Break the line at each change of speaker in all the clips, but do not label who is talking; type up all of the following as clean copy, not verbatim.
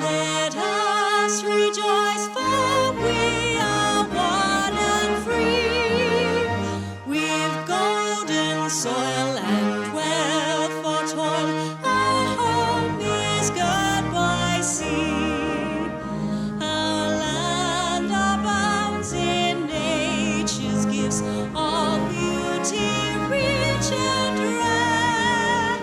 Let us rejoice, for we are one and free. We've golden soil and wealth for toil. Our home is girt by sea. Our land abounds in nature's gifts, all beauty rich and rare.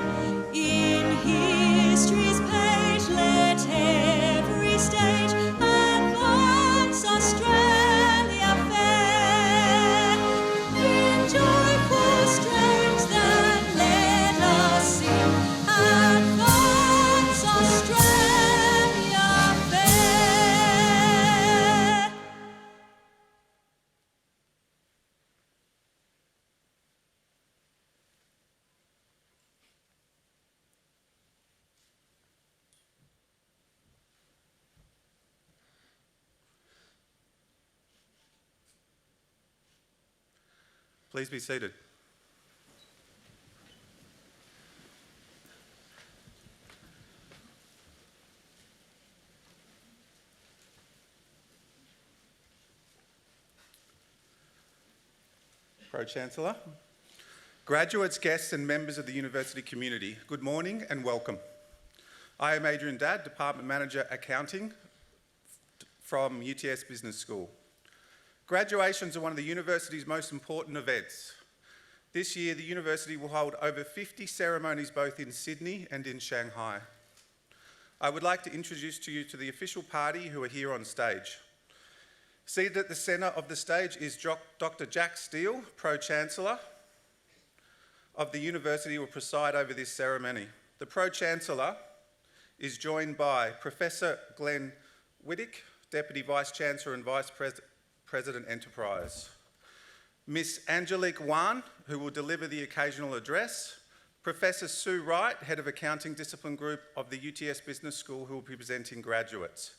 In history's page let every stage advance Australia fair. In joyful strains then let us sing, advance Australia fair.
Please be seated. Pro-Chancellor, graduates, guests and members of the university community, good morning and welcome. I am Adrian Dadd, Department Manager Accounting from UTS Business School. Graduations are one of the university's most important events. This year, the university will hold over 50 ceremonies both in Sydney and in Shanghai. I would like to introduce to you to the official party who are here on stage. Seated at the centre of the stage is Dr. Jack Steele, Pro-Chancellor of the university, will preside over this ceremony. The Pro-Chancellor is joined by Professor Glenn Whittick, Deputy Vice-Chancellor and Vice-President Enterprise. Miss Angelique Wan, who will deliver the occasional address. Professor Sue Wright, Head of Accounting Discipline Group of the UTS Business School, who will be presenting graduates.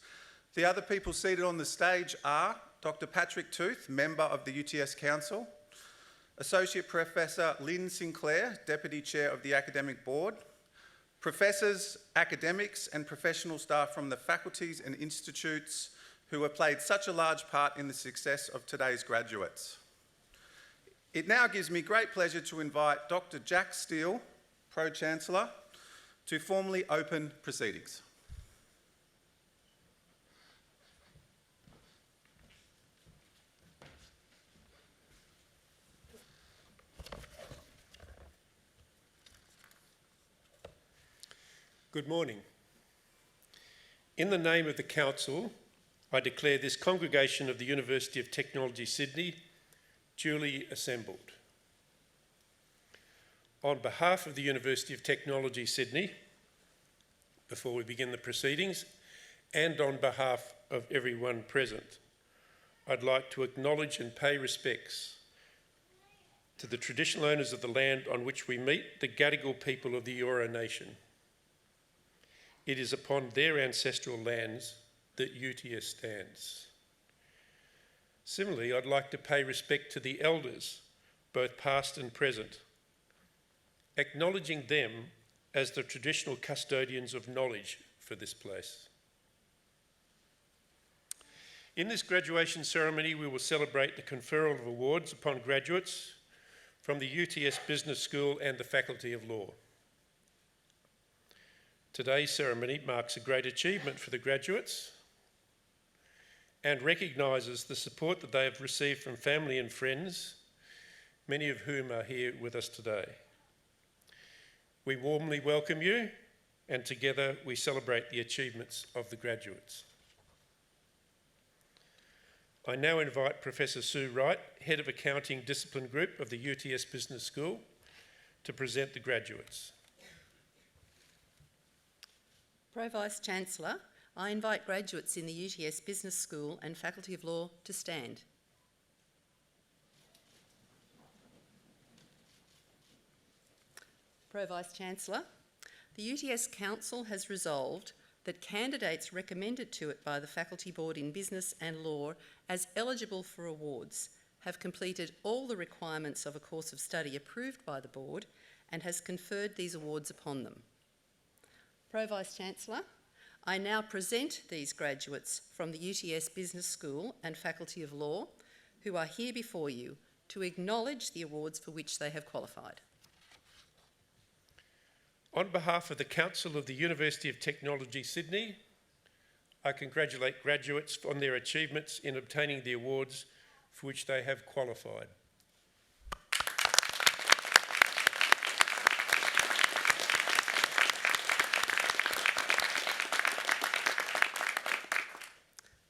The other people seated on the stage are Dr. Patrick Tooth, Member of the UTS Council, Associate Professor Lynn Sinclair, Deputy Chair of the Academic Board, professors, academics and professional staff from the faculties and institutes who have played such a large part in the success of today's graduates. It now gives me great pleasure to invite Dr. Jack Steele, Pro-Chancellor, to formally open proceedings.
Good morning. In the name of the Council, I declare this congregation of the University of Technology Sydney duly assembled. On behalf of the University of Technology Sydney, before we begin the proceedings, and on behalf of everyone present, I'd like to acknowledge and pay respects to the traditional owners of the land on which we meet, the Gadigal people of the Eora Nation. It is upon their ancestral lands that UTS stands. Similarly, I'd like to pay respect to the elders, both past and present, acknowledging them as the traditional custodians of knowledge for this place. In this graduation ceremony, we will celebrate the conferral of awards upon graduates from the UTS Business School and the Faculty of Law. Today's ceremony marks a great achievement for the graduates and recognises the support that they have received from family and friends, many of whom are here with us today. We warmly welcome you, and together we celebrate the achievements of the graduates. I now invite Professor Sue Wright, Head of Accounting Discipline Group of the UTS Business School, to present the graduates.
Pro-Vice-Chancellor, I invite graduates in the UTS Business School and Faculty of Law to stand. Pro-Vice-Chancellor, the UTS Council has resolved that candidates recommended to it by the Faculty Board in Business and Law as eligible for awards have completed all the requirements of a course of study approved by the Board and has conferred these awards upon them. Pro-Vice-Chancellor, I now present these graduates from the UTS Business School and Faculty of Law who are here before you to acknowledge the awards for which they have qualified.
On behalf of the Council of the University of Technology, Sydney, I congratulate graduates on their achievements in obtaining the awards for which they have qualified.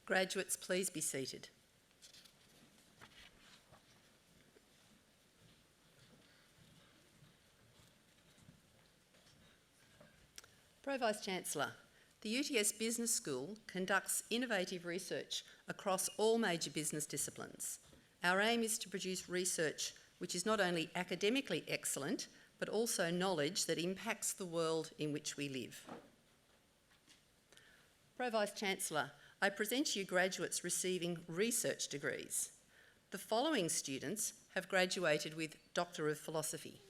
Graduates, please be seated. Pro-Vice-Chancellor, the UTS Business School conducts innovative research across all major business disciplines. Our aim is to produce research which is not only academically excellent, but also knowledge that impacts the world in which we live. Pro-Vice-Chancellor, I present to you graduates receiving research degrees. The following students have graduated with Doctor of Philosophy.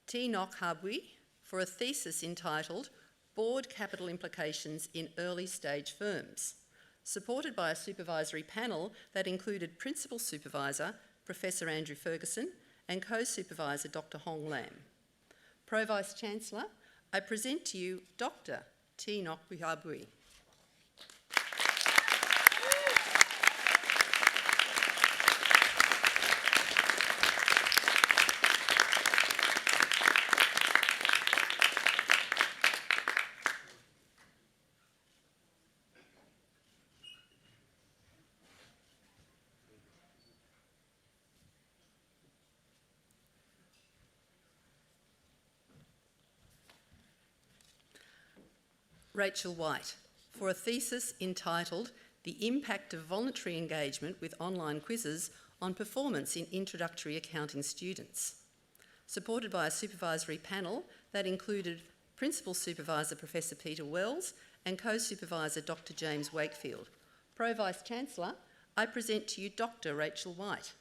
T. Nok Habwi for a thesis entitled Board Capital Implications in Early Stage Firms, supported by a supervisory panel that included Principal Supervisor Professor Andrew Ferguson and Co-Supervisor Dr. Hong Lam. Pro-Vice-Chancellor, I present to you Dr. T. Nok Habwi. Rachel White for a thesis entitled The Impact of Voluntary Engagement with Online Quizzes on Performance in Introductory Accounting Students, supported by a supervisory panel that included Principal Supervisor Professor Peter Wells and Co-Supervisor Dr. James Wakefield. Pro-Vice-Chancellor, I present to you Dr. Rachel White.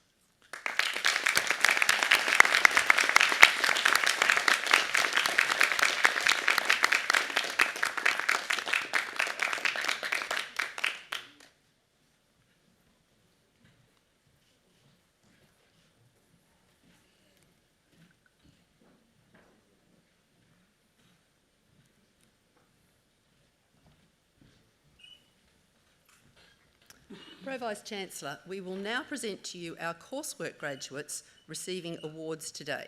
Pro-Vice-Chancellor, we will now present to you our coursework graduates receiving awards today.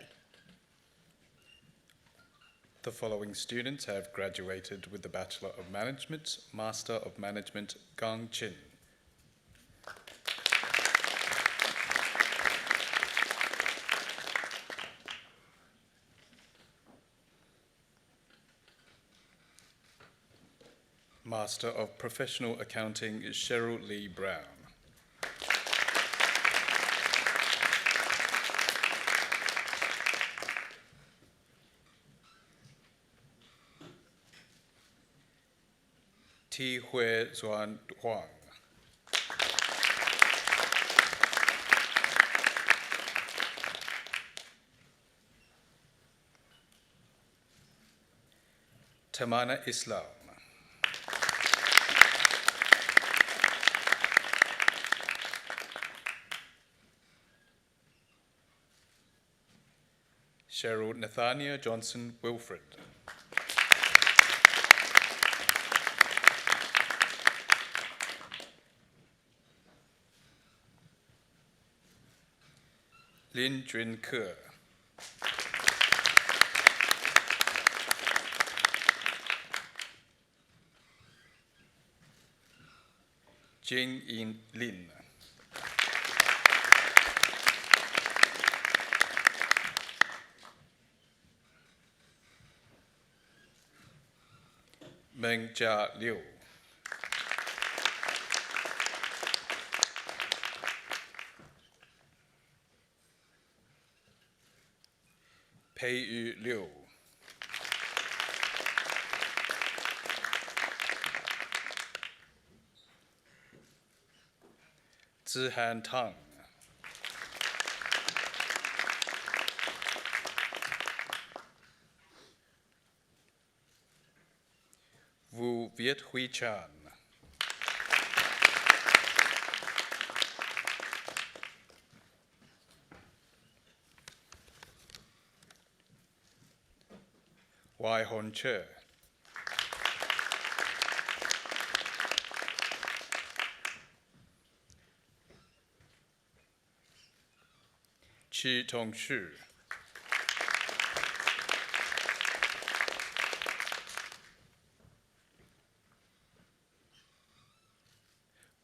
The following students have graduated with the Bachelor of Management, Master of Management, Gang Chin. Master of Professional Accounting, Cheryl Lee Brown. T. Hui Zuan Huang. Tamana Islam. Cheryl Nathania Johnson Wilfred. Lin Jun Ke. Jing Yin Lin. Meng Jia Liu. Pei Yu Liu. Zihan Tang. Wu Viet Hui Chan. Wai Hon Che. Chi Tong Shu.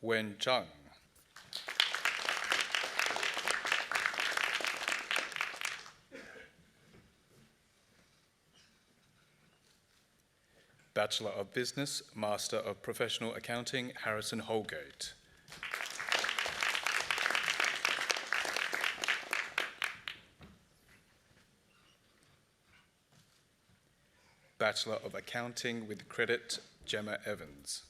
Wen Zhang. Bachelor of Business, Master of Professional Accounting, Harrison Holgate. Bachelor of Accounting with Credit, Gemma Evans.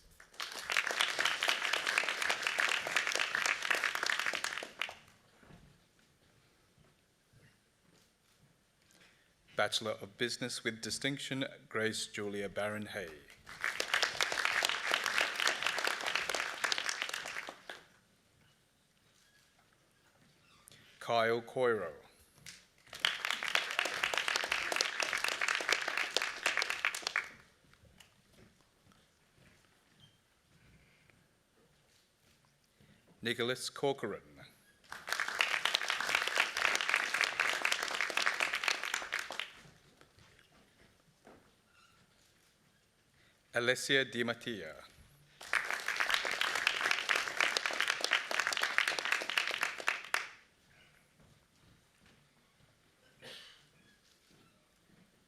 Bachelor of Business with Distinction, Grace Julia Barron-Hay. Kyle Coiro. Nicholas Corcoran. Alessia Di Mattia.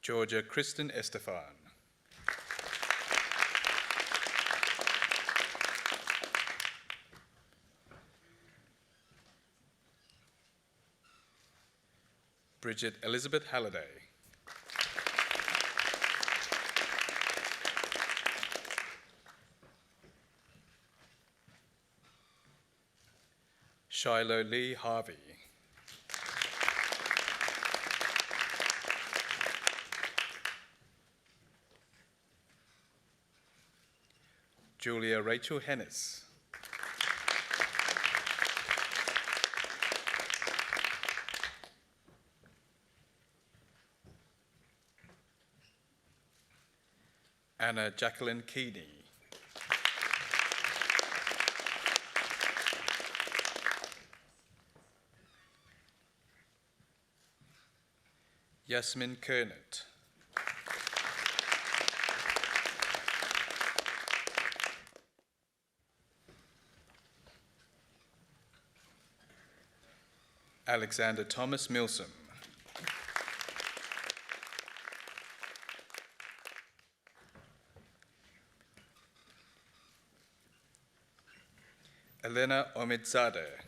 Georgia Kristen Estefan. Bridget Elizabeth Halliday. Shiloh Lee Harvey. Julia Rachel Hennis. Anna Jacqueline Keeney. Yasmin Kernert. Alexander Thomas Milsom. Elena Omidzadeh.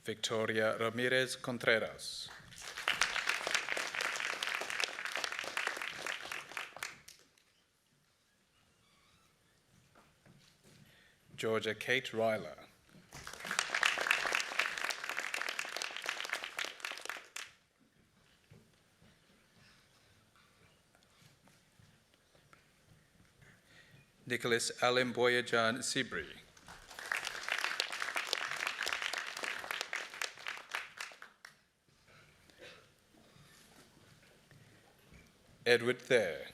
Victoria Ramirez Contreras. Georgia Kate Ryler. Nicholas Alimboyajan Sibri. Edward Thayer.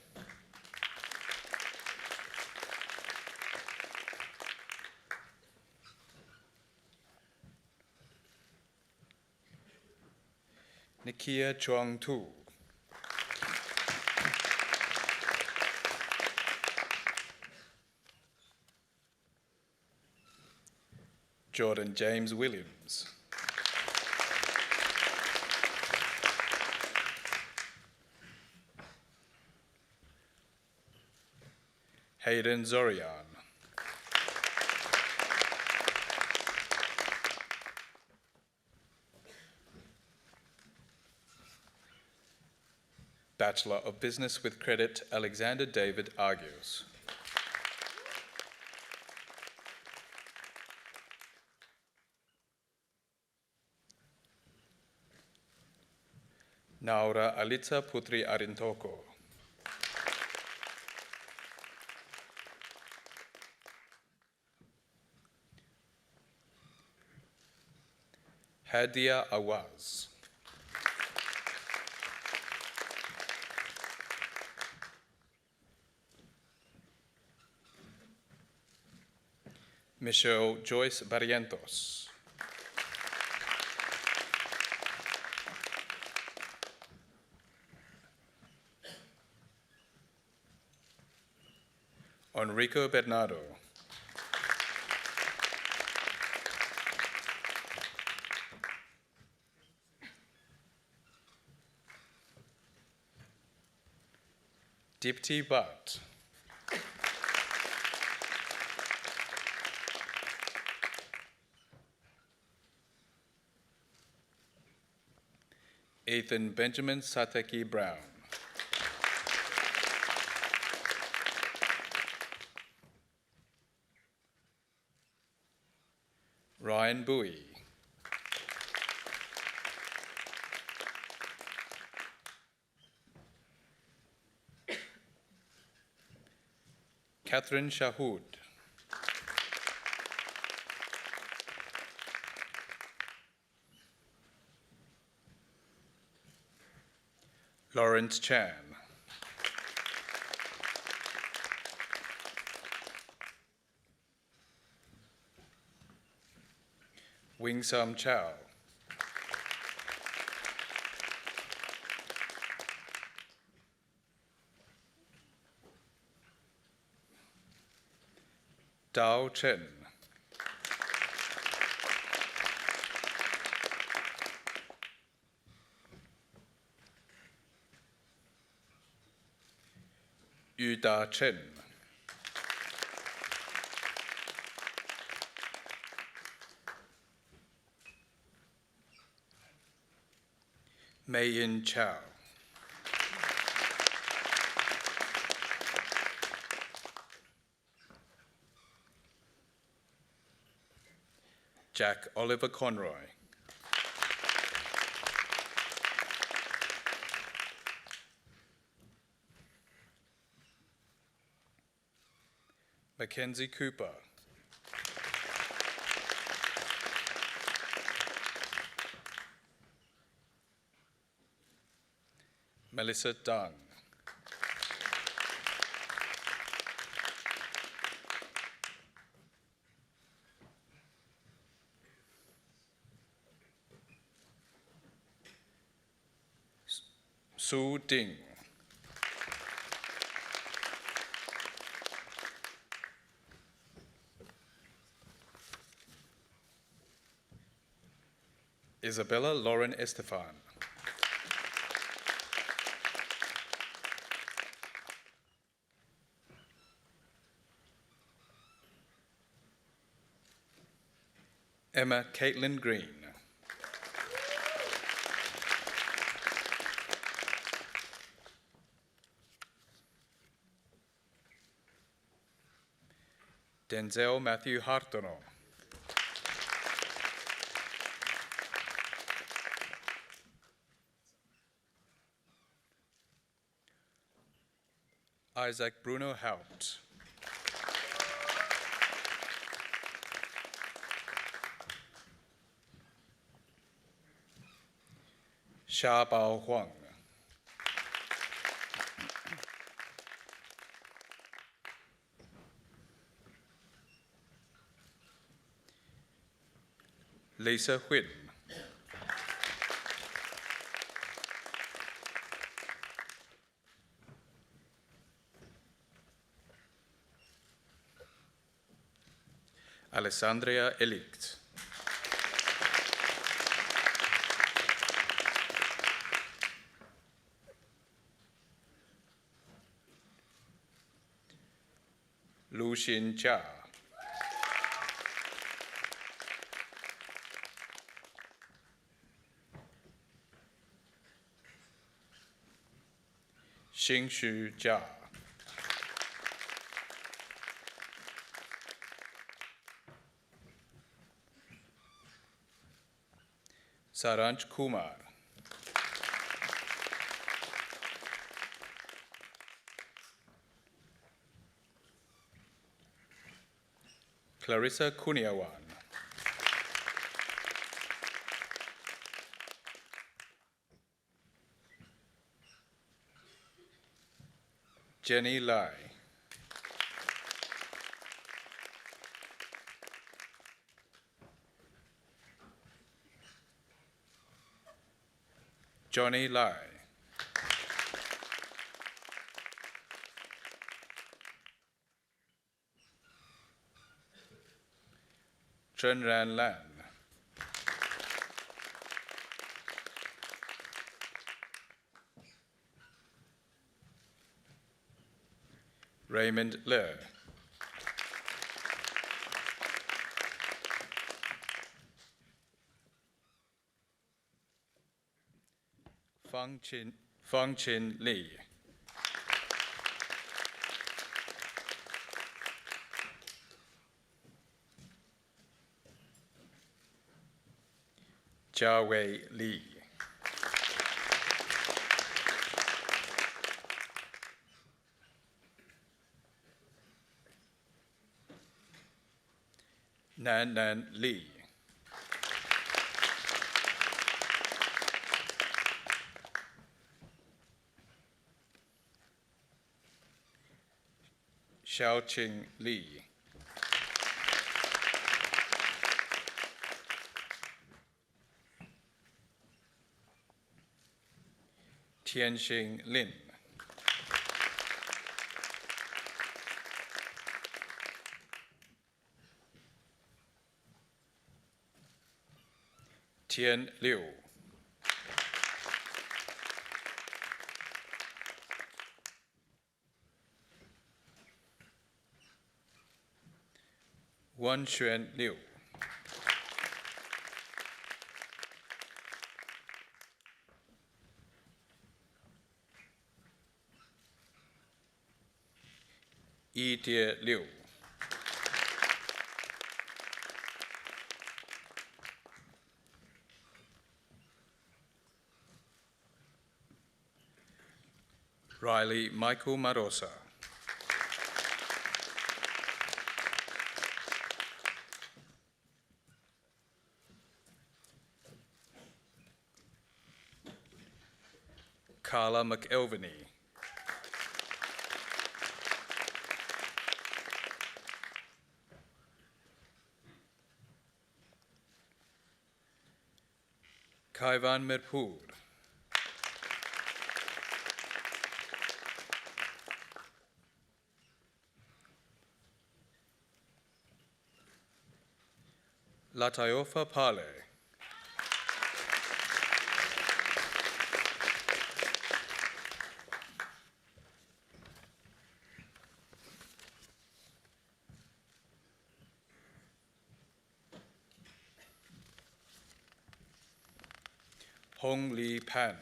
Nikia Chuang Tu. Jordan James Williams. Hayden Zorian. Bachelor of Business with Credit, Alexander David Argios. Naura Alita Putri Arintoko. Hadia Awaz. Michelle Joyce Barrientos. Enrico Bernardo. Dipti Bhatt. Ethan Benjamin Sateki Brown. Ryan Bowie. Catherine Shahood. Lawrence Chan. Wing Sam Chow. Dao Chen. Yu Da Chen. Mei Yin Chow. Jack Oliver Conroy. Mackenzie Cooper. Melissa Dung. Su Ding. Isabella Lauren Estefan. Emma Caitlin Green. Denzel Matthew Hartono. Isaac Bruno Haupt. Xia Bao Huang. Lisa Huynh. Alessandria Elict. Lu Xin Jia. Xingshu Jia. Saranj Kumar. Clarissa Kuniawan. Jenny Lai. Johnny Lai. Zhenran Lan. Raymond Le. Fang Chin Li. Jiawei Li. Nan Li. Xiaoqing Li. Tianxing Lin. Tian Liu. Wan Xuan Liu. Yi Die Liu. Riley Michael Marosa. Carla McElveny. Kaivan Mirpur. Latayofa Pale. Hong Li Pan.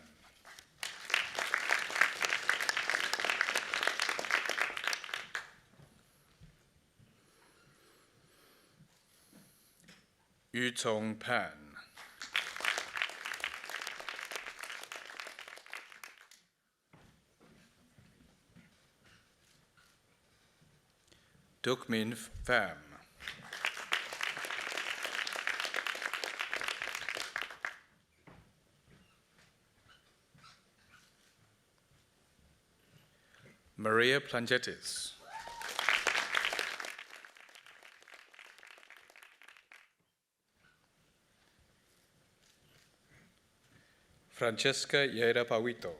Yu Tong Pan. Duk Min Pham. Maria Plangetis. Francesca Yera Pawito.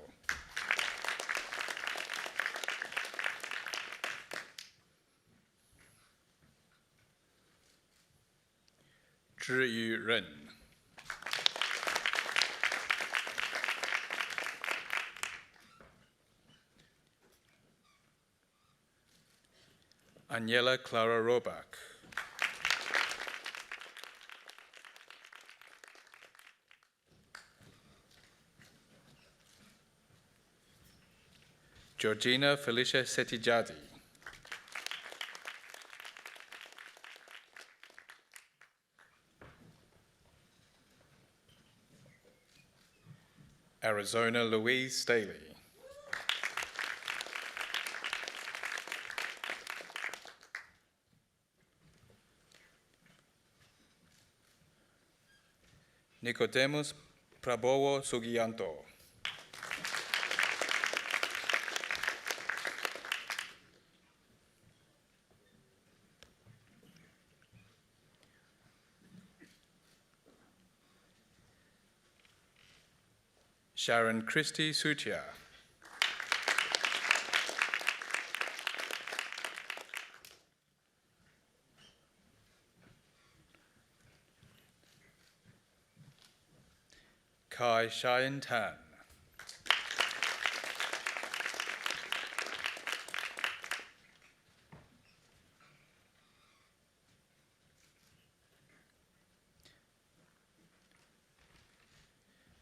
Zhi Yu Ren. Aniela Clara Robach. Georgina Felicia Setijadi. Arizona Louise Staley. Nicodemus Prabowo Sugianto. Sharon Christie Sutia. Kai Cheyenne Tan.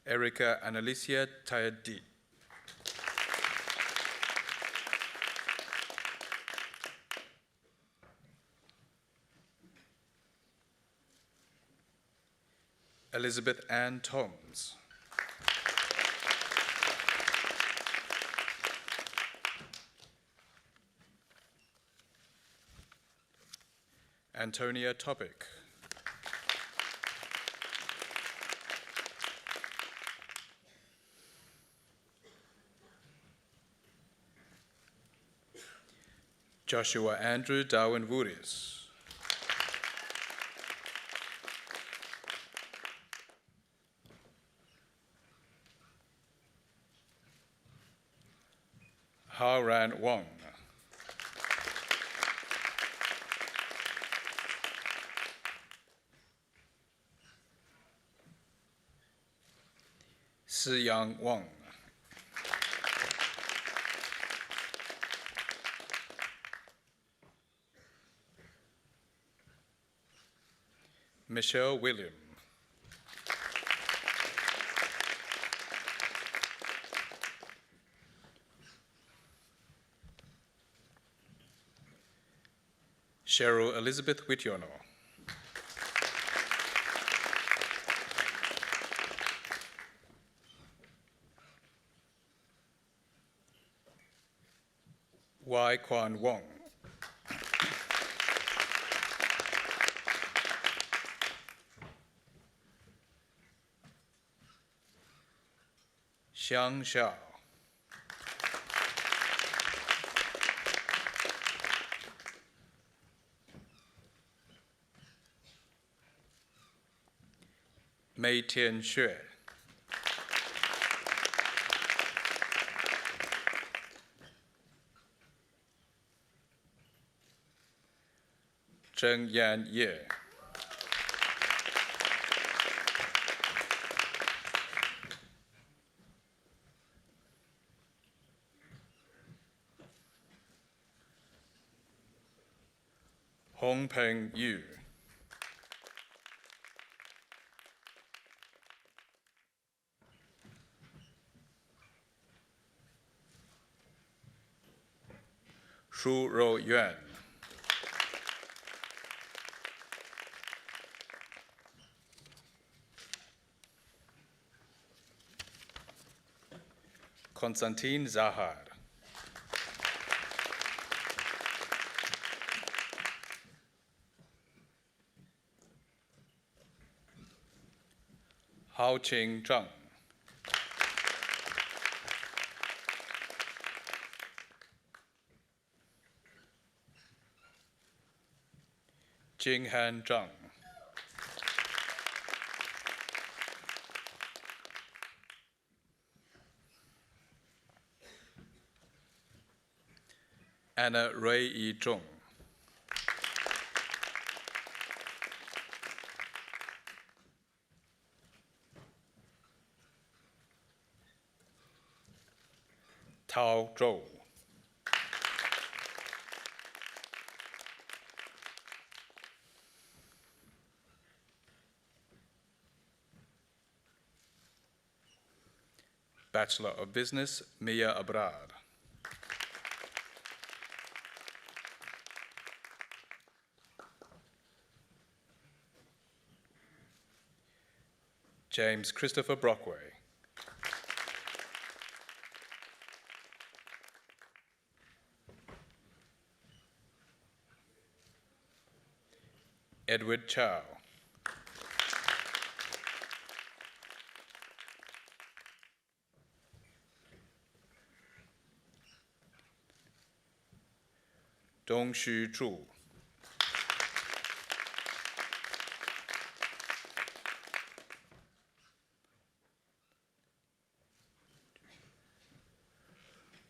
Erica Annalicia Tayadi. Elizabeth Ann Toms. Antonia Topic. Joshua Andrew Darwin Wooris. Ha Ran Wong. Si Yang Wong. Michelle William. Cheryl Elizabeth Whityono. Wai Kwan Wong. Xiang Xiao. Mei Tian Xue. Zheng Yan Ye. Hong Peng Yu. Shu Ro Yuan. Konstantin Zahar. Hao Qing Zhang. Jinghan Zhang. Anna Ray Yi Zhong. Tao Zhou. Bachelor of Business, Mia Abrar. James Christopher Brockway. Edward Chow. Dongshu Zhu.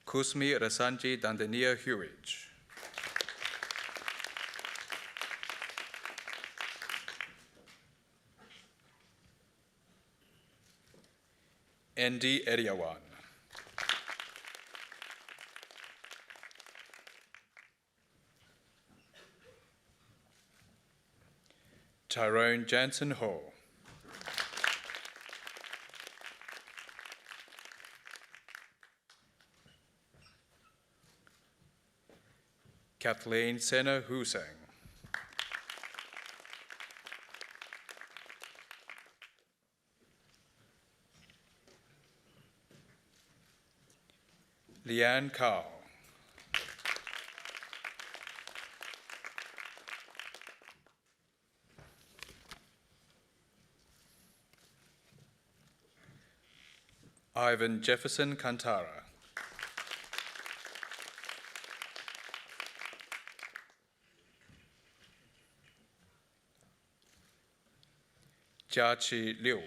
Kusmi Rasanji Dandania Hurich. Andy Eriawan. Tyrone Jansen Ho. Kathleen Sena Hussein. Leanne Carl. Ivan Jefferson Kantara. Jiaqi Liu.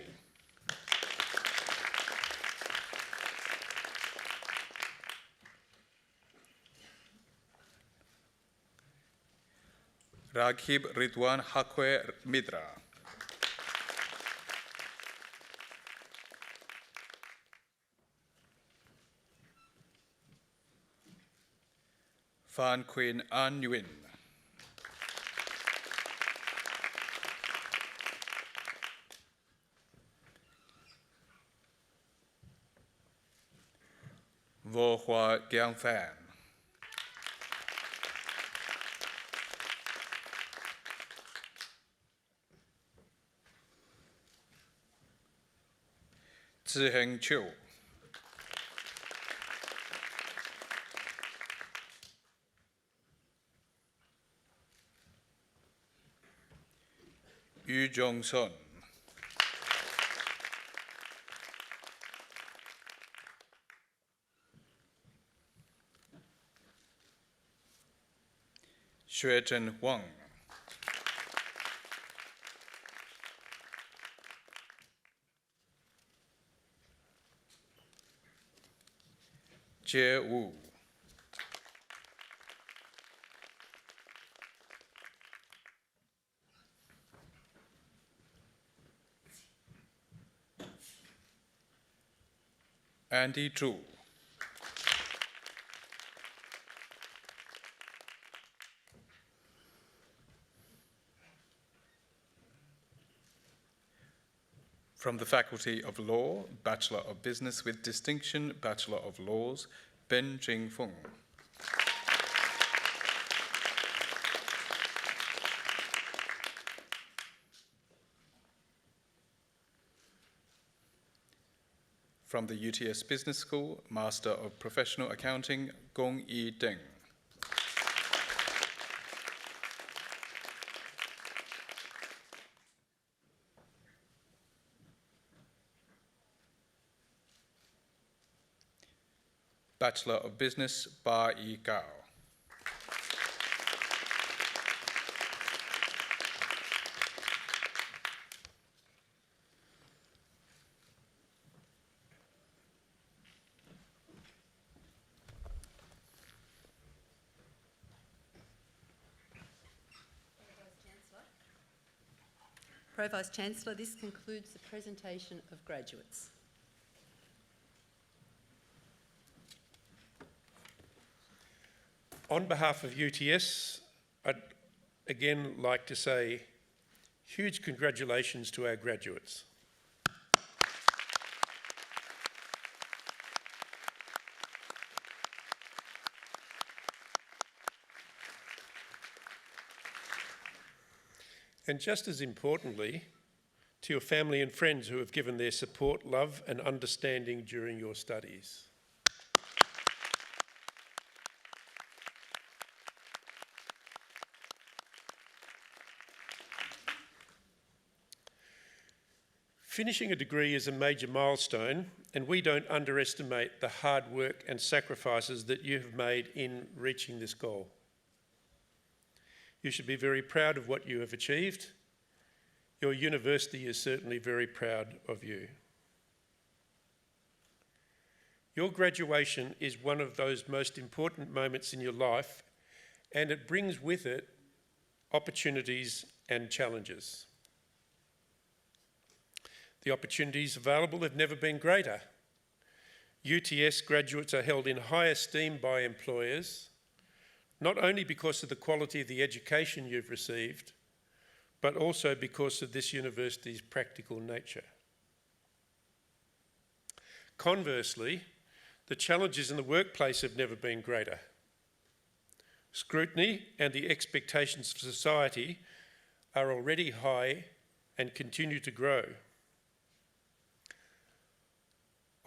Raghib Ridwan Hakwe Midra. Phan Queen An Nguyen. Vo Hua Giang Fan. Ziheng Chiu. Yu Jong Sun. Xuezhen Wang. Jie Wu. Andy Zhu. From the Faculty of Law, Bachelor of Business with Distinction, Bachelor of Laws, Ben Jing Feng. From the UTS Business School, Master of Professional Accounting, Gong Yi Deng. Bachelor of Business, Ba Yi Gao.
Pro-Vice-Chancellor, this concludes the presentation of graduates.
On behalf of UTS, I'd again like to say huge congratulations to our graduates. And just as importantly, to your family and friends who have given their support, love and understanding during your studies. Finishing a degree is a major milestone, and we don't underestimate the hard work and sacrifices that you have made in reaching this goal. You should be very proud of what you have achieved. Your university is certainly very proud of you. Your graduation is one of those most important moments in your life, and it brings with it opportunities and challenges. The opportunities available have never been greater. UTS graduates are held in high esteem by employers, not only because of the quality of the education you've received, but also because of this university's practical nature. Conversely, the challenges in the workplace have never been greater. Scrutiny and the expectations of society are already high and continue to grow.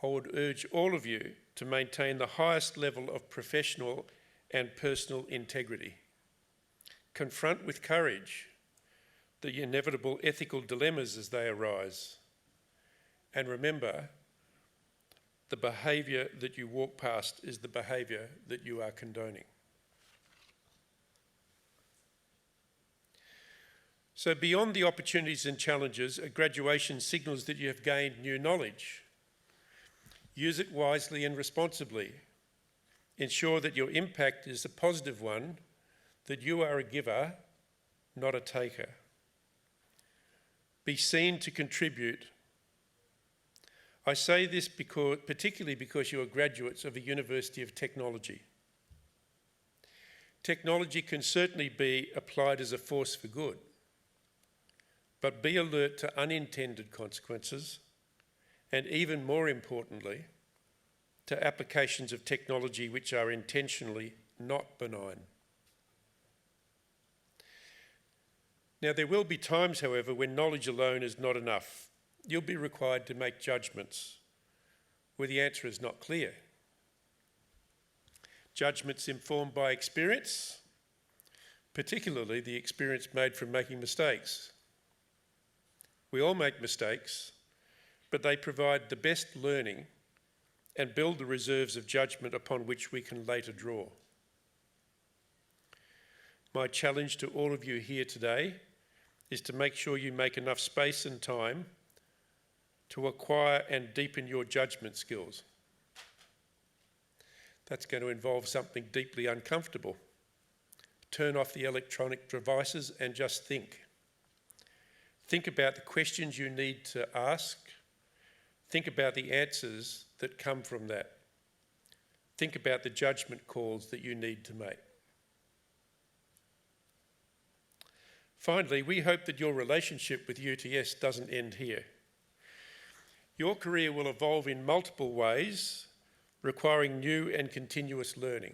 I would urge all of you to maintain the highest level of professional and personal integrity. Confront with courage the inevitable ethical dilemmas as they arise. And remember, the behaviour that you walk past is the behaviour that you are condoning. So beyond the opportunities and challenges, a graduation signals that you have gained new knowledge. Use it wisely and responsibly. Ensure that your impact is a positive one, that you are a giver, not a taker. Be seen to contribute. I say this particularly because you are graduates of a University of Technology. Technology can certainly be applied as a force for good, but be alert to unintended consequences, and even more importantly, to applications of technology which are intentionally not benign. Now, there will be times, however, when knowledge alone is not enough. You'll be required to make judgments where the answer is not clear. Judgments informed by experience, particularly the experience made from making mistakes. We all make mistakes, but they provide the best learning and build the reserves of judgment upon which we can later draw. My challenge to all of you here today is to make sure you make enough space and time to acquire and deepen your judgment skills. That's going to involve something deeply uncomfortable. Turn off the electronic devices and just think. Think about the questions you need to ask. Think about the answers that come from that. Think about the judgment calls that you need to make. Finally, we hope that your relationship with UTS doesn't end here. Your career will evolve in multiple ways, requiring new and continuous learning.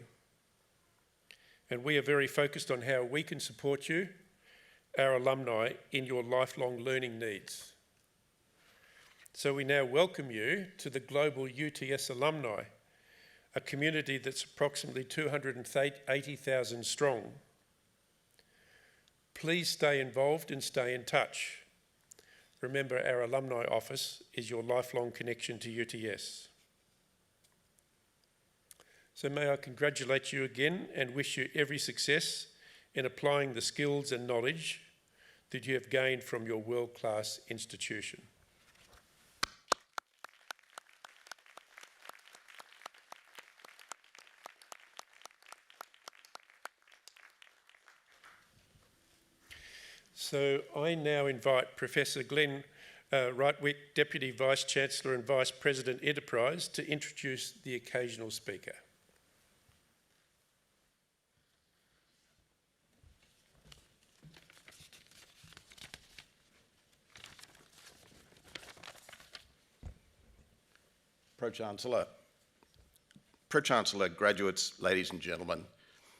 And we are very focused on how we can support you, our alumni, in your lifelong learning needs. So we now welcome you to the global UTS alumni, a community that's approximately 280,000 strong. Please stay involved and stay in touch. Remember, our alumni office is your lifelong connection to UTS. So may I congratulate you again and wish you every success in applying the skills and knowledge that you have gained from your world-class institution. So I now invite Professor Glenn Wrightwick, Deputy Vice-Chancellor and Vice President Enterprise, to introduce the occasional speaker.
Pro-Chancellor, graduates, ladies and gentlemen,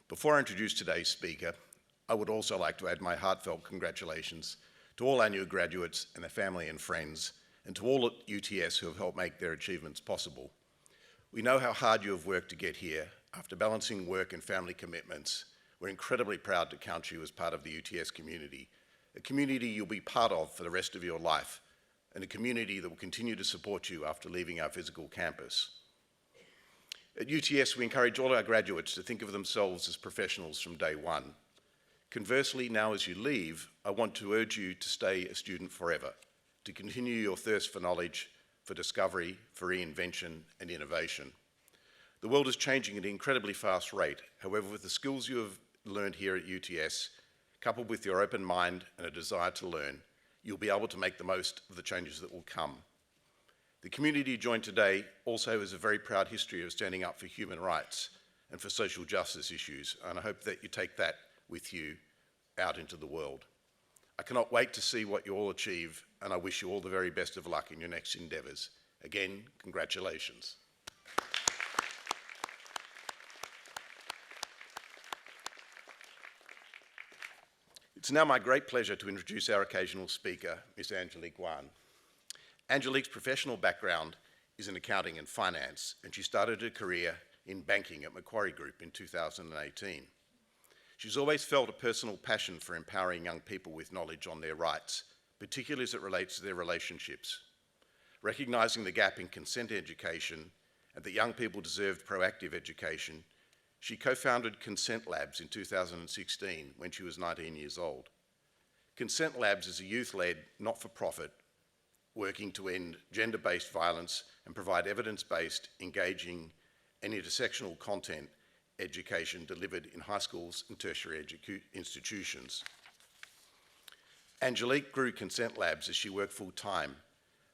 before I introduce today's speaker, I would also like to add my heartfelt congratulations to all our new graduates and their family and friends, and to all at UTS who have helped make their achievements possible. We know how hard you have worked to get here. After balancing work and family commitments, we're incredibly proud to count you as part of the UTS community, a community you'll be part of for the rest of your life, and a community that will continue to support you after leaving our physical campus. At UTS, we encourage all our graduates to think of themselves as professionals from day one. Conversely, now as you leave, I want to urge you to stay a student forever, to continue your thirst for knowledge, for discovery, for reinvention and innovation. The world is changing at an incredibly fast rate. However, with the skills you have learned here at UTS, coupled with your open mind and a desire to learn, you'll be able to make the most of the changes that will come. The community you joined today also has a very proud history of standing up for human rights and for social justice issues, and I hope that you take that with you out into the world. I cannot wait to see what you all achieve, and I wish you all the very best of luck in your next endeavours. Again, congratulations. It's now my great pleasure to introduce our occasional speaker, Ms. Angelique Wan. Angelique's professional background is in accounting and finance, and she started her career in banking at Macquarie Group in 2018. She's always felt a personal passion for empowering young people with knowledge on their rights, particularly as it relates to their relationships. Recognising the gap in consent education and that young people deserved proactive education, she co-founded Consent Labs in 2016 when she was 19 years old. Consent Labs is a youth-led, not-for-profit, working to end gender-based violence and provide evidence-based, engaging and intersectional content education delivered in high schools and tertiary institutions. Angelique grew Consent Labs as she worked full-time,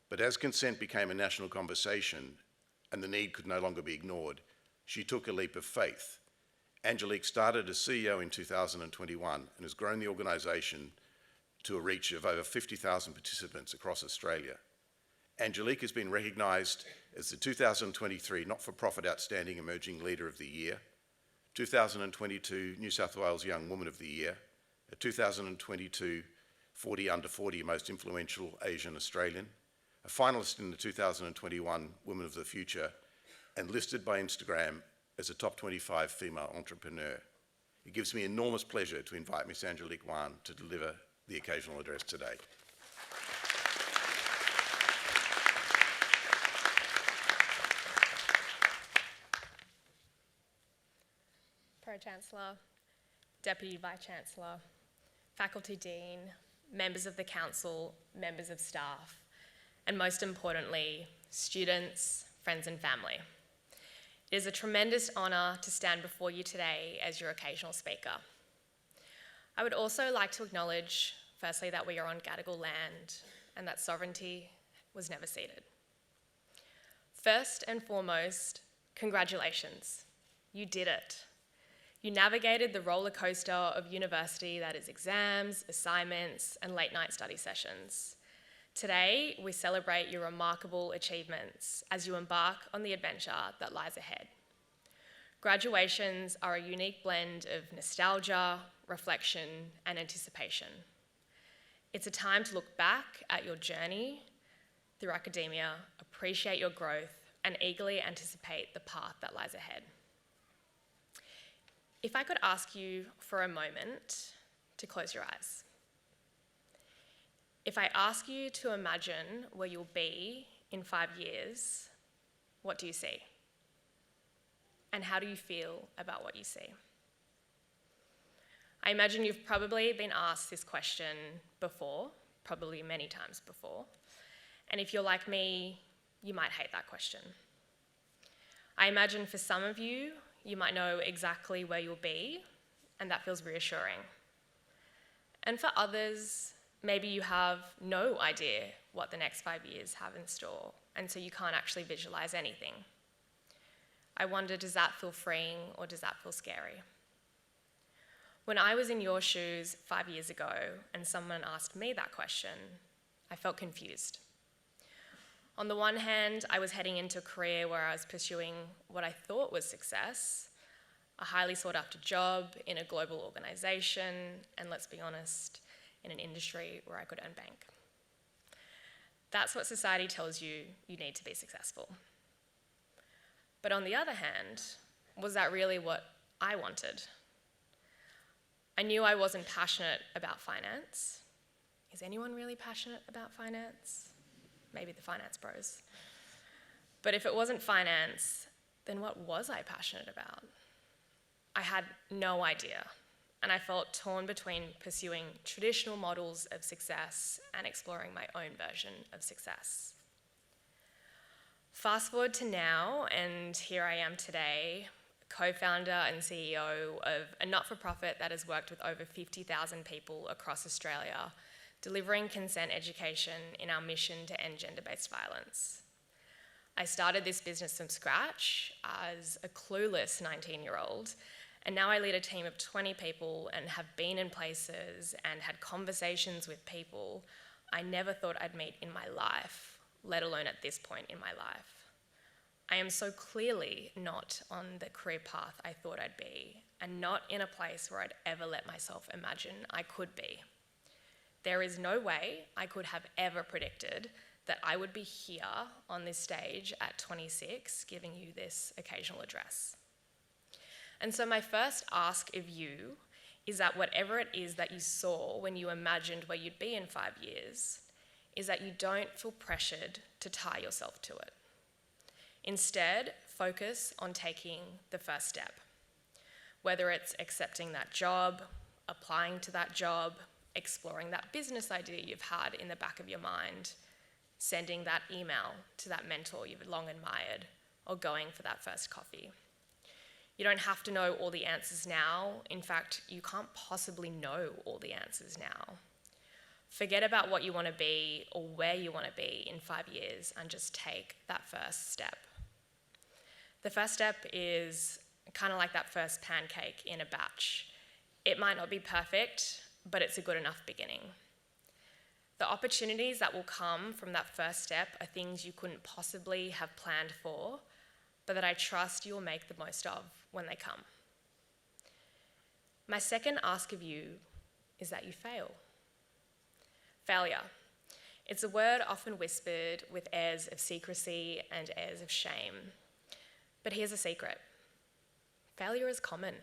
but as consent became a national conversation and the need could no longer be ignored, she took a leap of faith. Angelique started as CEO in 2021 and has grown the organisation to a reach of over 50,000 participants across Australia. Angelique has been recognised as the 2023 Not-for-Profit Outstanding Emerging Leader of the Year, 2022 New South Wales Young Woman of the Year, a 2022 40 Under 40 Most Influential Asian Australian, a finalist in the 2021 Women of the Future, and listed by Instagram as a top 25 female entrepreneur. It gives me enormous pleasure to invite Ms. Angelique Wan to deliver the occasional address today.
Pro-Chancellor, Deputy Vice-Chancellor, Faculty Dean, members of the Council, members of staff, and most importantly, students, friends and family. It is a tremendous honour to stand before you today as your occasional speaker. I would also like to acknowledge, firstly, that we are on Gadigal land and that sovereignty was never ceded. First and foremost, congratulations. You did it. You navigated the roller coaster of university that is exams, assignments, and late night study sessions. Today, we celebrate your remarkable achievements as you embark on the adventure that lies ahead. Graduations are a unique blend of nostalgia, reflection, and anticipation. It's a time to look back at your journey through academia, appreciate your growth, and eagerly anticipate the path that lies ahead. If I could ask you for a moment to close your eyes. If I ask you to imagine where you'll be in 5 years, what do you see? And how do you feel about what you see? I imagine you've probably been asked this question before, probably many times before. And if you're like me, you might hate that question. I imagine for some of you, you might know exactly where you'll be, and that feels reassuring. And for others, maybe you have no idea what the next 5 years have in store, and so you can't actually visualize anything. I wonder, does that feel freeing or does that feel scary? When I was in your shoes 5 years ago and someone asked me that question, I felt confused. On the one hand, I was heading into a career where I was pursuing what I thought was success, a highly sought after job in a global organisation, and let's be honest, in an industry where I could earn bank. That's what society tells you you need to be successful. But on the other hand, was that really what I wanted? I knew I wasn't passionate about finance. Is anyone really passionate about finance? Maybe the finance bros. But if it wasn't finance, then what was I passionate about? I had no idea. and I felt torn between pursuing traditional models of success and exploring my own version of success. Fast forward to now, and here I am today, co-founder and CEO of a not-for-profit that has worked with over 50,000 people across Australia, delivering consent education in our mission to end gender-based violence. I started this business from scratch as a clueless 19-year-old, and now I lead a team of 20 people and have been in places and had conversations with people I never thought I'd meet in my life, let alone at this point in my life. I am so clearly not on the career path I thought I'd be, and not in a place where I'd ever let myself imagine I could be. There is no way I could have ever predicted that I would be here on this stage at 26 giving you this occasional address. And so my first ask of you is that whatever it is that you saw when you imagined where you'd be in 5 years, is that you don't feel pressured to tie yourself to it. Instead, focus on taking the first step. Whether it's accepting that job, applying to that job, exploring that business idea you've had in the back of your mind, sending that email to that mentor you've long admired, or going for that first coffee. You don't have to know all the answers now. In fact, you can't possibly know all the answers now. Forget about what you want to be or where you want to be in 5 years and just take that first step. The first step is kind of like that first pancake in a batch. It might not be perfect, but it's a good enough beginning. The opportunities that will come from that first step are things you couldn't possibly have planned for, but that I trust you will make the most of when they come. My second ask of you is that you fail. Failure. It's a word often whispered with airs of secrecy and airs of shame. But here's a secret. Failure is common.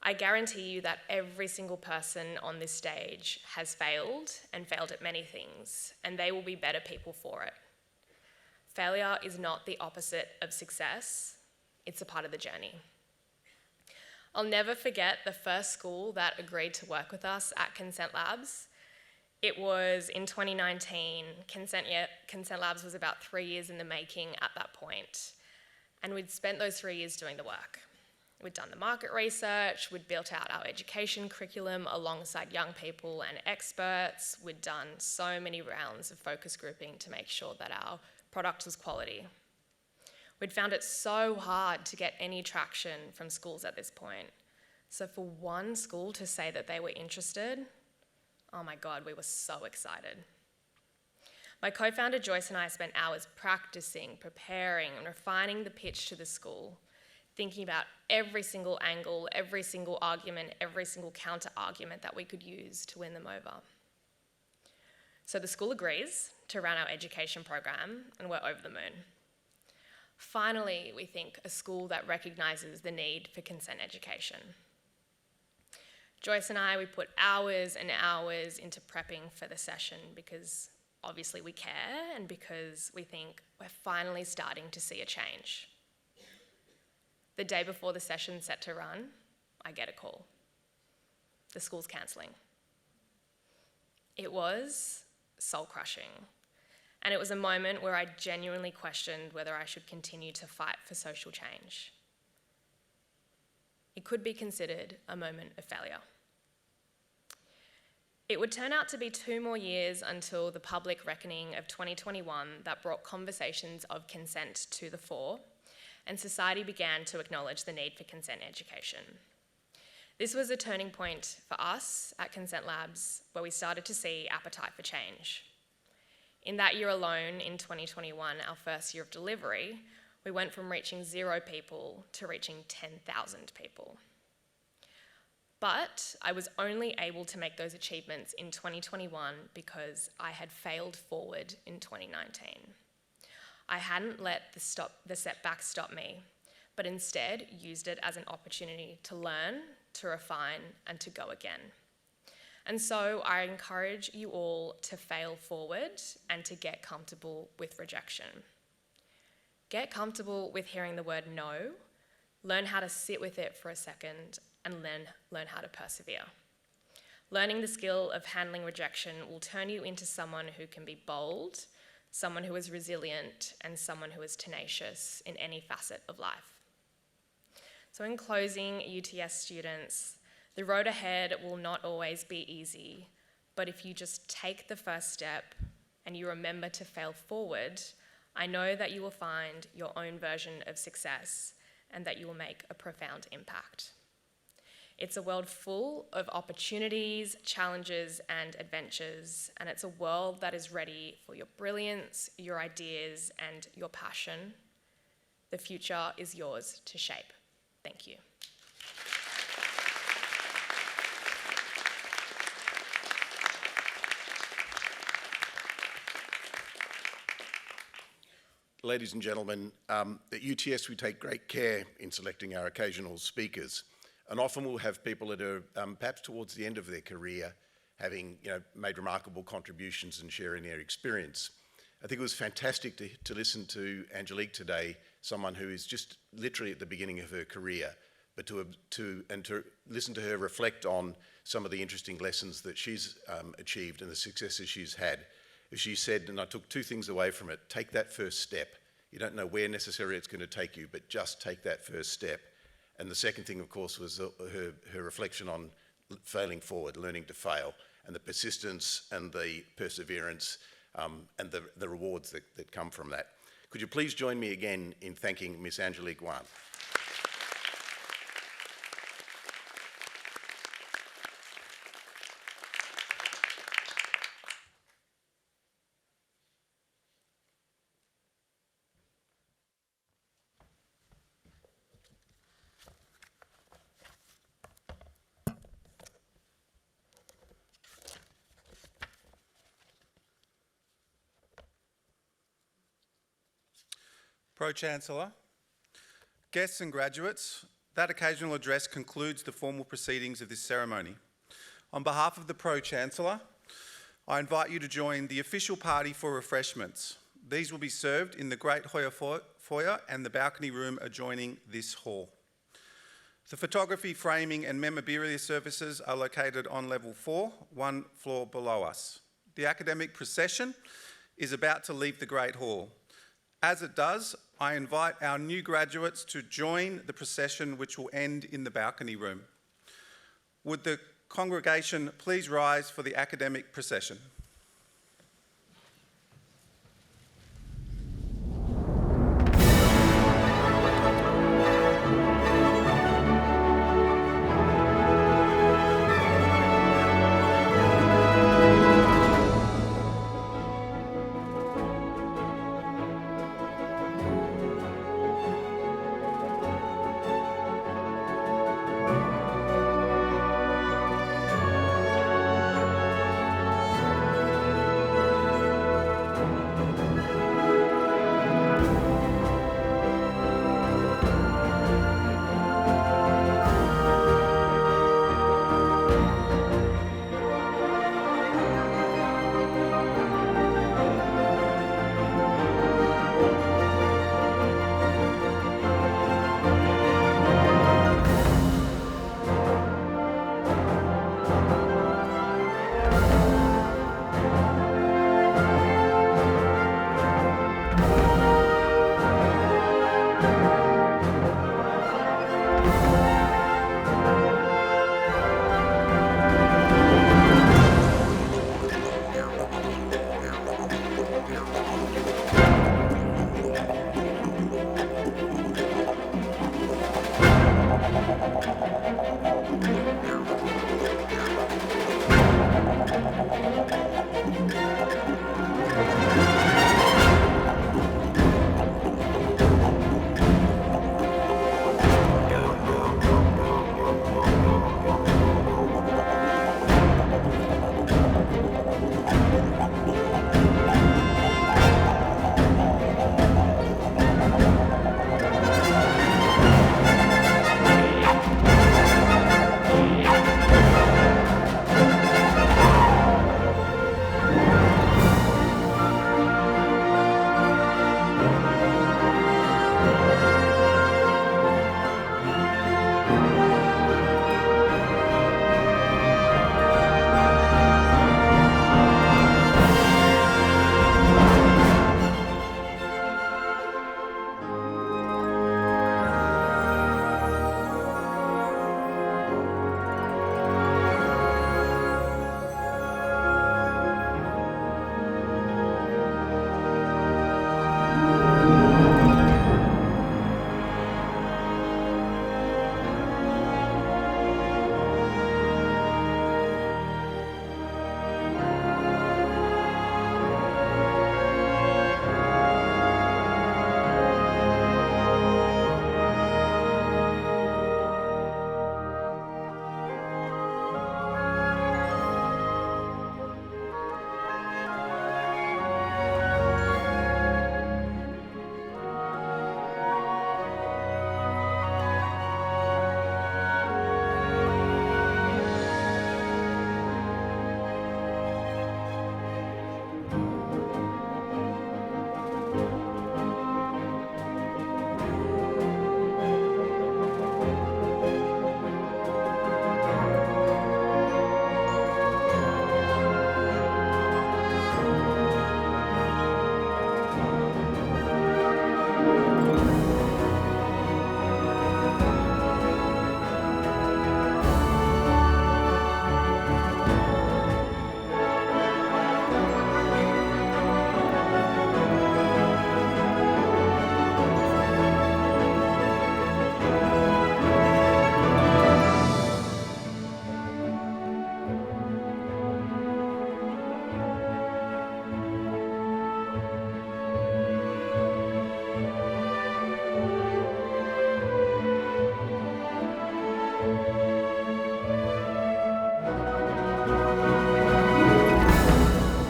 I guarantee you that every single person on this stage has failed and failed at many things, and they will be better people for it. Failure is not the opposite of success, it's a part of the journey. I'll never forget the first school that agreed to work with us at Consent Labs. It was in 2019. Consent Labs was about 3 years in the making at that point, and we'd spent those 3 years doing the work. We'd done the market research, we'd built out our education curriculum alongside young people and experts, we'd done so many rounds of focus grouping to make sure that our product was quality. We'd found it so hard to get any traction from schools at this point. So for one school to say that they were interested, oh my God, we were so excited. My co-founder Joyce and I spent hours practicing, preparing, and refining the pitch to the school, thinking about every single angle, every single argument, every single counter-argument that we could use to win them over. So the school agrees to run our education program, and we're over the moon. Finally, we think a school that recognises the need for consent education. Joyce and I, we put hours and hours into prepping for the session because obviously we care and because we think we're finally starting to see a change. The day before the session's set to run, I get a call. The school's cancelling. It was soul-crushing, and it was a moment where I genuinely questioned whether I should continue to fight for social change. It could be considered a moment of failure. It would turn out to be 2 more years until the public reckoning of 2021 that brought conversations of consent to the fore, and society began to acknowledge the need for consent education. This was a turning point for us at Consent Labs, where we started to see appetite for change. In that year alone, in 2021, our first year of delivery, we went from reaching 0 people to reaching 10,000 people. But I was only able to make those achievements in 2021 because I had failed forward in 2019. I hadn't let the setback stop me, but instead used it as an opportunity to learn, to refine, and to go again. And so I encourage you all to fail forward and to get comfortable with rejection. Get comfortable with hearing the word no, learn how to sit with it for a second, and learn how to persevere. Learning the skill of handling rejection will turn you into someone who can be bold, someone who is resilient, and someone who is tenacious in any facet of life. So in closing, UTS students, the road ahead will not always be easy, but if you just take the first step and you remember to fail forward, I know that you will find your own version of success and that you will make a profound impact. It's a world full of opportunities, challenges, and adventures, and it's a world that is ready for your brilliance, your ideas, and your passion. The future is yours to shape. Thank you.
Ladies and gentlemen, at UTS we take great care in selecting our occasional speakers, and often we'll have people that are perhaps towards the end of their career, having made remarkable contributions and sharing their experience. I think it was fantastic to listen to Angelique today, someone who is just literally at the beginning of her career, but to listen to her reflect on some of the interesting lessons that she's achieved and the successes she's had. As she said, and I took two things away from it: take that first step. You don't know where necessarily it's going to take you, but just take that first step. And the second thing, of course, was her reflection on failing forward, learning to fail, and the persistence and the perseverance and the rewards that come from that. Could you please join me again in thanking Miss Angelique Wan?
Pro-Chancellor, guests and graduates, that occasional address concludes the formal proceedings of this ceremony. On behalf of the Pro-Chancellor, I invite you to join the official party for refreshments. These will be served in the Great Hoyer Foyer and the balcony room adjoining this hall. The photography, framing and memorabilia services are located on level 4, one floor below us. The academic procession is about to leave the Great Hall. As it does, I invite our new graduates to join the procession, which will end in the balcony room. Would the congregation please rise for the academic procession?
you.